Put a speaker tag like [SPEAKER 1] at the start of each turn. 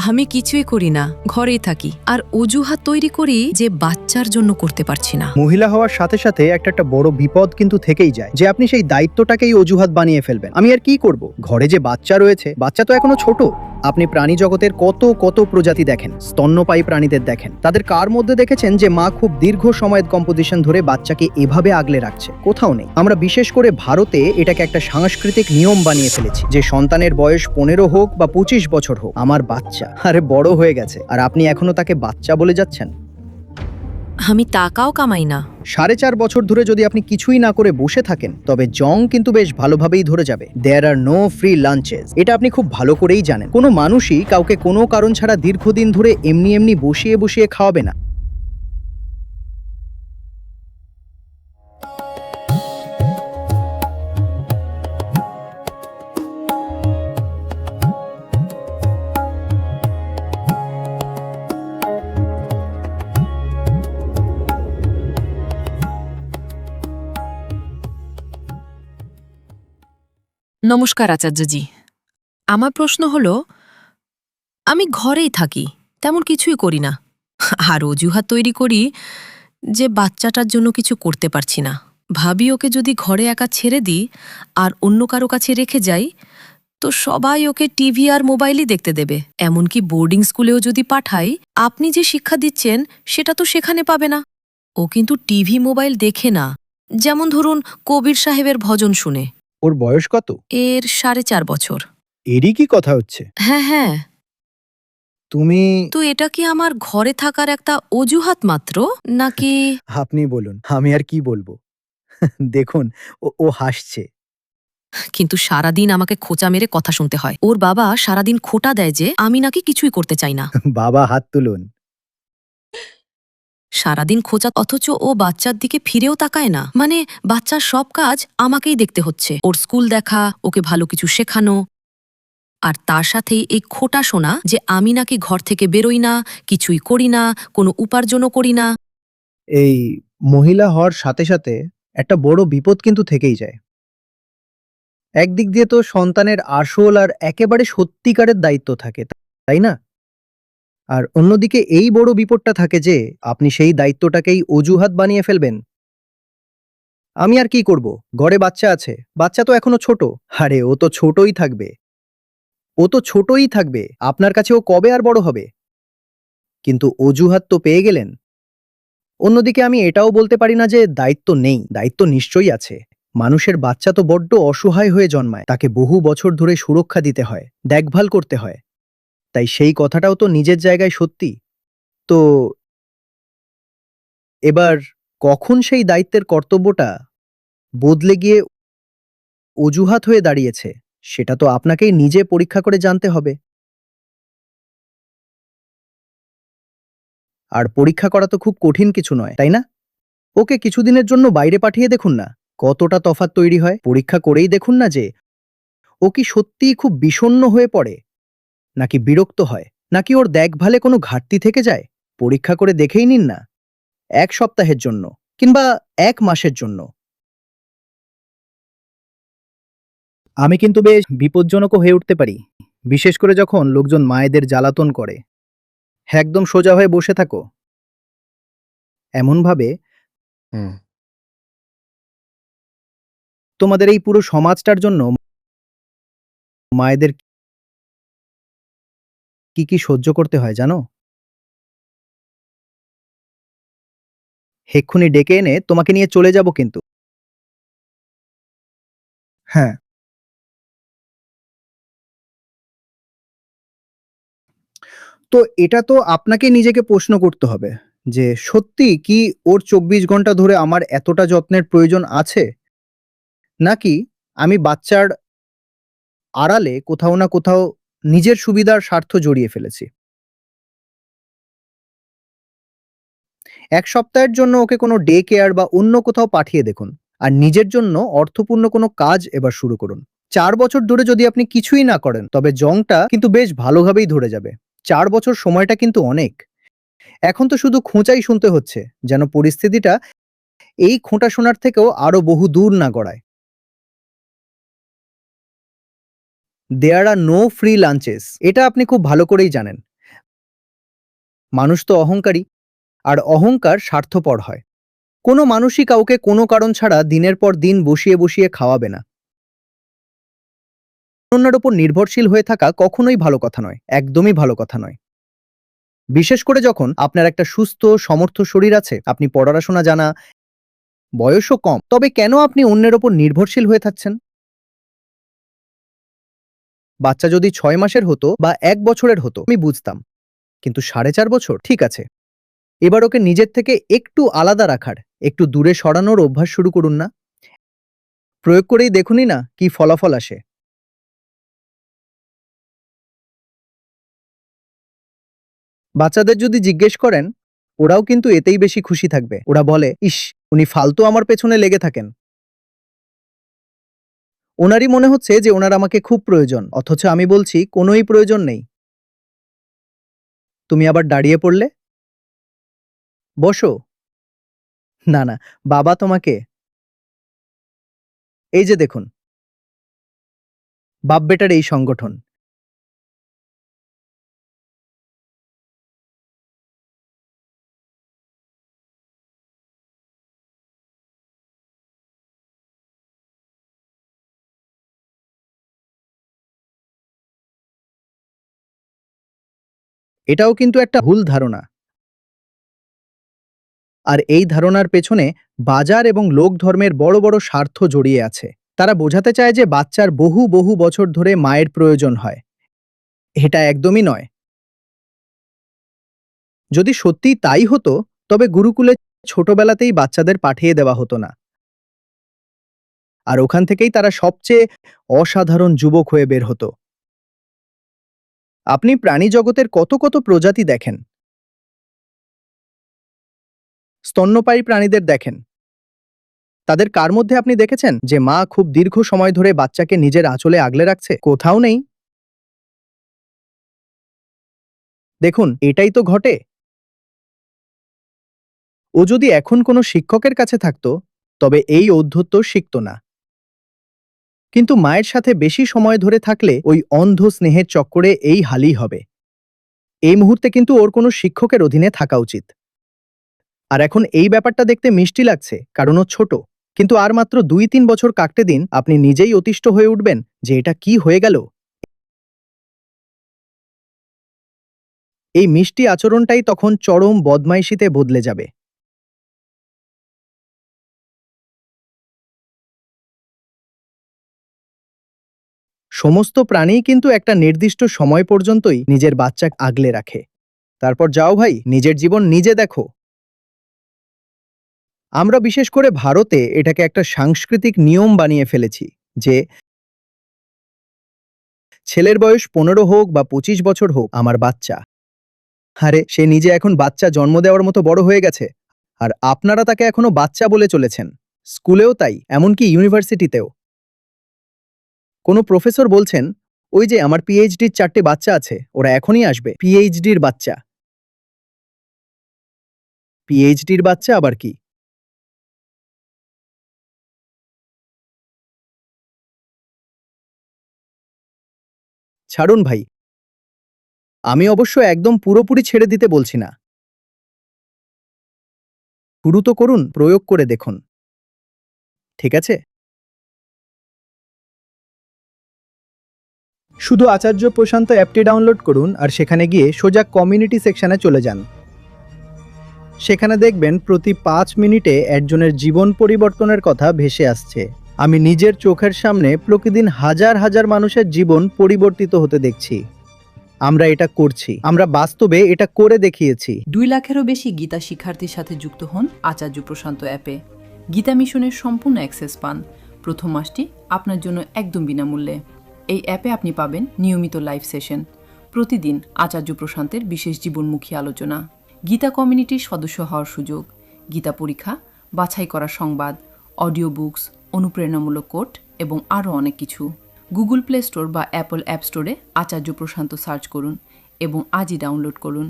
[SPEAKER 1] আমি কিছুই করি না, ঘরেই থাকি আর অজুহাত তৈরি করি যে বাচ্চার জন্য করতে পারছি না।
[SPEAKER 2] মহিলা হওয়ার সাথে সাথে একটা বড় বিপদ কিন্তু থেকেই যায় যে আপনি সেই দায়িত্বটাকেই অজুহাত বানিয়ে ফেলবেন। আমি আর কি করব, ঘরে যে বাচ্চা রয়েছে, বাচ্চা তো এখনো ছোট। আপনি প্রাণী জগতের কত কত প্রজাতি দেখেন, স্তন্যপায়ী প্রাণীদের দেখেন, তাদের কার মধ্যে দেখেছেন যে মা খুব দীর্ঘ সময়ের কম্পোজিশন ধরে বাচ্চাকে এভাবে আগলে রাখছে? কোথাও নেই। আমরা বিশেষ করে ভারতে এটাকে একটা সাংস্কৃতিক নিয়ম বানিয়ে ফেলেছি যে সন্তানের বয়স 15 হোক বা 25 বছর হোক, আমার বাচ্চা আরে বড় হয়ে গেছে আর আপনি এখনো তাকে বাচ্চা বলে যাচ্ছেন।
[SPEAKER 1] আমি টাকাও কামাই না।
[SPEAKER 2] 4.5 বছর ধরে যদি আপনি কিছুই না করে বসে থাকেন, তবে জং কিন্তু বেশ ভালোভাবেই ধরে যাবে। দেয়ার আর নো ফ্রি লাঞ্চেস, এটা আপনি খুব ভালো করেই জানেন। কোনো মানুষই কাউকে কোনো কারণ ছাড়া দীর্ঘদিন ধরে এমনি এমনি বসিয়ে বসিয়ে খাওয়াবে না।
[SPEAKER 1] নমস্কার আচার্যজি। আমার প্রশ্ন হলো, আমি ঘরেই থাকি, তেমন কিছুই করি না, আর অজুহাত তৈরি করি যে বাচ্চাটার জন্য কিছু করতে পারছি না। ভাবি ওকে যদি ঘরে একা ছেড়ে দিই আর অন্য কারো কাছে রেখে যাই, তো সবাই ওকে টিভি আর মোবাইলই দেখতে দেবে। এমনকি বোর্ডিং স্কুলেও যদি পাঠাই, আপনি যে শিক্ষা দিচ্ছেন সেটা তো সেখানে পাবে না। ও কিন্তু টিভি মোবাইল দেখে না, যেমন ধরুন কবির সাহেবের ভজন শুনে।
[SPEAKER 2] ওর বয়স কত?
[SPEAKER 1] এর 4.5 বছর।
[SPEAKER 2] এরই কি কথা হচ্ছে?
[SPEAKER 1] হ্যাঁ হ্যাঁ।
[SPEAKER 2] তুমি
[SPEAKER 1] তো এটা কি আমার ঘরে থাকার একটা অজুহাত মাত্র, নাকি?
[SPEAKER 2] আপনি বলুন, আমি আর কি বলবো। দেখুন, ও হাসছে।
[SPEAKER 1] কিন্তু সারাদিন আমাকে খোঁচা মেরে কথা শুনতে হয়। ওর বাবা সারাদিন খোঁটা দেয় যে আমি নাকি কিছুই করতে চাই না।
[SPEAKER 2] বাবা হাত তুলুন।
[SPEAKER 1] সারাদিন খোঁচা, অথচ ও বাচ্চার দিকে ফিরেও তাকায় না। মানে বাচ্চার সব কাজ আমাকেই দেখতে হচ্ছে, ওর স্কুল দেখা, ওকে ভালো কিছু শেখানো, আর তার সাথেই এই খোঁটা শোনা যে আমি নাকি ঘর থেকে বেরোই না, কিছুই করি না, কোনো উপার্জনও করি না।
[SPEAKER 2] এই মহিলা হওয়ার সাথে সাথে একটা বড় বিপদ কিন্তু থেকেই যায়। একদিক দিয়ে তো সন্তানের আসল আর একেবারে সত্যিকারের দায়িত্ব থাকে, তাই না? আর অন্যদিকে এই বড় বিপদটা থাকে যে আপনি সেই দায়িত্বটাকেই অজুহাত বানিয়ে ফেলবেন। আমি আর কি করব, ঘরে বাচ্চা আছে, বাচ্চা তো এখনো ছোট। আরে ও তো ছোটই থাকবে, ও তো ছোটই থাকবে, আপনার কাছে ও কবে আর বড় হবে? কিন্তু অজুহাত তো পেয়ে গেলেন। অন্যদিকে আমি এটাও বলতে পারি না যে দায়িত্ব নেই, দায়িত্ব নিশ্চয়ই আছে। মানুষের বাচ্চা তো বড্ড অসহায় হয়ে জন্মায়, তাকে বহু বছর ধরে সুরক্ষা দিতে হয়, দেখভাল করতে হয়। তাই সেই কথাটাও তো নিজের জায়গায় সত্যি। তো এবার কখন সেই দায়িত্বের কর্তব্যটা বদলে গিয়ে অজুহাত হয়ে দাঁড়িয়েছে, সেটা তো আপনাকেই নিজে পরীক্ষা করে জানতে হবে। আর পরীক্ষা করা তো খুব কঠিন কিছু নয়, তাই না? ওকে কিছুদিনের জন্য বাইরে পাঠিয়ে দেখুন না, কতটা তফাৎ তৈরি হয়। পরীক্ষা করেই দেখুন না যে ও কি সত্যিই খুব বিষণ্ণ হয়ে পড়ে, নাকি বিরক্ত হয়, নাকি ওর দেখভালে কোনো ঘাটতি থেকে যায়। পরীক্ষা করে দেখেই নিন না, 1 সপ্তাহের জন্য কিংবা 1 মাসের জন্য। আমি কিন্তু বেশ বিপজ্জনকও হয়ে উঠতে পারি, বিশেষ করে যখন লোকজন মায়েদের জ্বালাতন করে। একদম সোজা হয়ে বসে থাকো, এমনভাবে তোমাদের এই পুরো সমাজটার জন্য মায়েদের কি কি সহ্য করতে হয় জানো? এক্ষুনি ডেকে এনে তোমাকে নিয়ে চলে যাব কিন্তু। হ্যাঁ, তো এটা তো আপনাকে নিজেকে প্রশ্ন করতে হবে যে সত্যি কি ওর 24 ঘন্টা ধরে আমার এতটা যত্নের প্রয়োজন আছে, নাকি আমি বাচ্চার আড়ালে কোথাও না কোথাও নিজের সুবিধার স্বার্থ জড়িয়ে ফেলেছি। 1 সপ্তাহের জন্য ওকে কোনো ডে কেয়ার বা অন্য কোথাও পাঠিয়ে দেখুন, আর নিজের জন্য অর্থপূর্ণ কোনো কাজ এবার শুরু করুন। 4 বছর ধরে যদি আপনি কিছুই না করেন, তবে জংটা কিন্তু বেশ ভালোভাবেই ধরে যাবে। 4 বছর সময়টা কিন্তু অনেক। এখন তো শুধু খোঁচাই শুনতে হচ্ছে, যেন পরিস্থিতিটা এই খোঁটা শোনার থেকেও আরো বহু দূর না গড়ায়। দেয়ার আর নো ফ্রি লাঞ্চেস, এটা আপনি খুব ভালো করেই জানেন। মানুষ তো অহংকারী, আর অহংকার স্বার্থপর হয়। কোনো মানুষই কাউকে কোনো কারণ ছাড়া দিনের পর দিন বসিয়ে বসিয়ে খাওয়াবে না। অন্যের ওপর নির্ভরশীল হয়ে থাকা কখনোই ভালো কথা নয়, একদমই ভালো কথা নয়। বিশেষ করে যখন আপনার একটা সুস্থ সমর্থ শরীর আছে, আপনি পড়াশোনা জানা, বয়সও কম, তবে কেন আপনি অন্যের ওপর নির্ভরশীল হয়ে থাকছেন? বাচ্চা যদি 6 মাসের হতো বা 1 বছরের হতো আমি বুঝতাম, কিন্তু 4.5 বছর ঠিক আছে। এবার ওকে নিজের থেকে একটু আলাদা রাখার, একটু দূরে সরানোর অভ্যাস শুরু করুন না। প্রয়োগ করেই দেখুনই না কি ফলাফল আসে। বাচ্চাদের যদি জিজ্ঞেস করেন, ওরাও কিন্তু এতেই বেশি খুশি থাকবে। ওরা বলে, ইস, উনি ফালতু আমার পেছনে লেগে থাকেন। ওনারই মনে হচ্ছে যে ওনার আমাকে খুব প্রয়োজন, অথচ আমি বলছি কোনোই প্রয়োজন নেই। তুমি আবার দাঁড়িয়ে পড়লে, বসো। না না, বাবা তোমাকে, এই যে দেখুন, বাপ বেটার এই সংগঠন। এটাও কিন্তু একটা ভুল ধারণা। আর এই ধারণার পেছনে বাজার এবং লোক ধর্মের বড় বড় স্বার্থ জড়িয়ে আছে। তারা বোঝাতে চায় যে বাচ্চার বহু বহু বছর ধরে মায়ের প্রয়োজন হয়। এটা একদমই নয়। যদি সত্যিই তাই হতো, তবে গুরুকুলে ছোটবেলাতেই বাচ্চাদের পাঠিয়ে দেওয়া হতো না, আর ওখান থেকেই তারা সবচেয়ে অসাধারণ যুবক হয়ে বের হতো। আপনি প্রাণী জগতের কত কত প্রজাতি দেখেন, স্তন্যপায়ী প্রাণীদের দেখেন, তাদের কার মধ্যে আপনি দেখেছেন যে মা খুব দীর্ঘ সময় ধরে বাচ্চাকে নিজের আঁচলে আগলে রাখছে? কোথাও নেই। দেখুন, এটাই তো ঘটে। ও যদি এখন কোনো শিক্ষকের কাছে থাকতো, তবে এই ঔদ্ধত্য শিখত না। কিন্তু মায়ের সাথে বেশি সময় ধরে থাকলে ওই অন্ধ স্নেহের চক্করে এই হালই হবে। এই মুহূর্তে কিন্তু ওর কোনো শিক্ষকের অধীনে থাকা উচিত। আর এখন এই ব্যাপারটা দেখতে মিষ্টি লাগছে কারণ ও ছোট, কিন্তু আর মাত্র 2-3 বছর কাটতে দিন, আপনি নিজেই অতিষ্ঠ হয়ে উঠবেন যে এটা কি হয়ে গেল। এই মিষ্টি আচরণটাই তখন চরম বদমাইশিতে বদলে যাবে। সমস্ত প্রাণীই কিন্তু একটা নির্দিষ্ট সময় পর্যন্তই নিজের বাচ্চা আগলে রাখে। তারপর যাও ভাই, নিজের জীবন নিজে দেখো। আমরা বিশেষ করে ভারতে এটাকে একটা সাংস্কৃতিক নিয়ম বানিয়ে ফেলেছি যে ছেলের বয়স 15 হোক বা 25 বছর হোক, আমার বাচ্চা। আরে সে নিজে এখন বাচ্চা জন্ম দেওয়ার মতো বড় হয়ে গেছে, আর আপনারা তাকে এখনো বাচ্চা বলে চলেছেন। স্কুলেও তাই, এমনকি ইউনিভার্সিটিতেও। কোনো প্রফেসর বলছেন, ওই যে আমার পিএইচডির 4টে বাচ্চা আছে, ওরা এখনই আসবে। পিএইচডির বাচ্চা? পিএইচডির বাচ্চা আবার কি? ছাড়ুন ভাই, আমি অবশ্য একদম পুরোপুরি ছেড়ে দিতে বলছি না। শুরু তো করুন, প্রয়োগ করে দেখুন। ঠিক আছে? শুধু আচার্য প্রশান্ত অ্যাপটি ডাউনলোড করুন আর সেখানে গিয়ে সোজা কমিউনিটি সেকশনে চলে যান। সেখানে দেখবেন প্রতি 5 মিনিটে একজনের জীবন পরিবর্তনের কথা ভেসে আসছে। আমি নিজের চোখের সামনে প্রতিদিন হাজার হাজার মানুষের জীবন পরিবর্তিত হতে দেখছি। আমরা এটা করছি, আমরা বাস্তবে এটা করে দেখিয়েছি।
[SPEAKER 3] 2 লাখেরও বেশি গীতা শিক্ষার্থীর সাথে যুক্ত হন আচার্য প্রশান্ত অ্যাপে। গীতা মিশনের সম্পূর্ণ অ্যাক্সেস পান। প্রথম মাসটি আপনার জন্য একদম বিনামূল্যে। এই অ্যাপে আপনি পাবেন নিয়মিত লাইভ সেশন, প্রতিদিন আচার্য প্রশান্তের বিশেষ জীবনমুখী আলোচনা, গীতা কমিউনিটির সদস্য হওয়ার সুযোগ, গীতা পরীক্ষা, বাছাই করা সংবাদ, অডিও বুকস, অনুপ্রেরণামূলক কোট এবং আরও অনেক কিছু। গুগল প্লে স্টোর বা অ্যাপল অ্যাপ স্টোরে আচার্য প্রশান্ত সার্চ করুন এবং আজই ডাউনলোড করুন।